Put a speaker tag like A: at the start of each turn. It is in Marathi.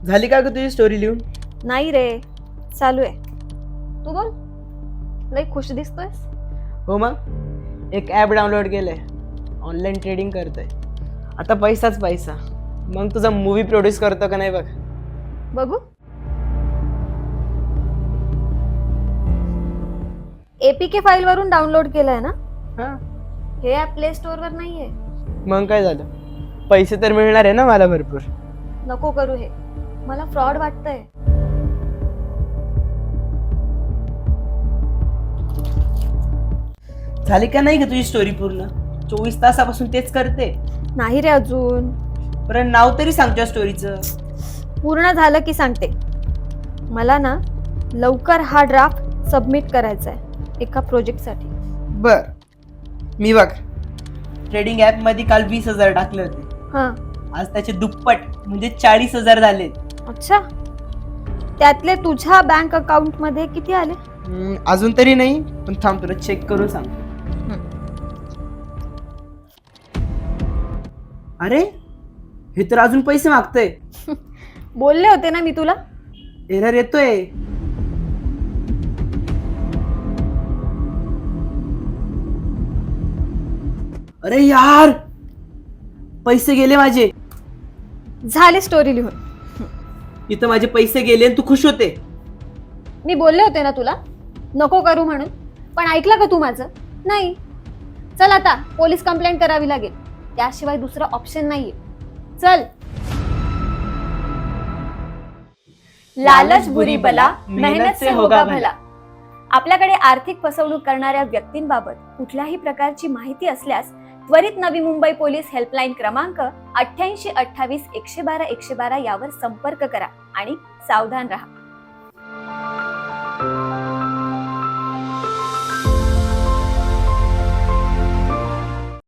A: झाली का ग तुझी स्टोरी लिहून?
B: नाही रे, चालू आहे. तू बोल, लई खुश दिसतोयस.
A: हो मग एक ॲप डाउनलोड केलंय, ऑनलाईन ट्रेडिंग करतोय. आता पैसाच पैसा. मग तुझा मूवी प्रोड्यूस करतो का नाही बघ.
B: बघू. APK फाईल वरून डाउनलोड केलंय ना?
A: हा
B: हे ऍप प्ले स्टोअर वर नाहीये.
A: मग काय झालं, पैसे तर मिळणार आहे ना मला भरपूर.
B: नको करू हे, मला फ्रॉड वाटतंय.
A: झाली का नाही ग तुझी स्टोरी पूर्ण? 24 तासापासून तेच करते.
B: नाही रे अजून.
A: बरं नाव तरी सांग तुझ्या स्टोरीचं.
B: पूर्ण झालं की सांगते. मला ना लवकर हा ड्राफ्ट सबमिट करायचा आहे एका प्रोजेक्टसाठी.
A: बर, मी बघ ट्रेडिंग ॲप मध्ये काल 20,000 टाकले होते.
B: हां.
A: आज त्याचे दुप्पट म्हणजे 40,000 झाले.
B: अच्छा, त्यातले तुझ्या बँक अकाउंट मध्ये किती आले?
A: अजून तरी नाही, पण थांब तुला चेक करून सांग. अरे हे तर अजून पैसे मागतंय.
B: बोलले होते ना मी तुला.
A: एरर येतोय. अरे यार, पैसे गेले माझे.
B: झाले स्टोरी लिहून.
A: इथं माझे पैसे गेले आणि तू खुश होते.
B: मी बोलले होते ना तुला नको करू म्हणून, पण ऐकलं का तू माझं? नाही. चल आता पोलीस कंप्लेंट करावी लागेल, त्याशिवाय दुसरा ऑप्शन नाहीये. चल. लालच बुरी बला, मेहनत से होगा भला. आपल्याकडे आर्थिक फसवणूक करणाऱ्या व्यक्तींबाबत कुठल्याही प्रकारची माहिती असल्यास त्वरित नवी मुंबई पोलीस हेल्पलाईन क्रमांक 88 28 112 112 यावर संपर्क करा आणि सावधान राहा.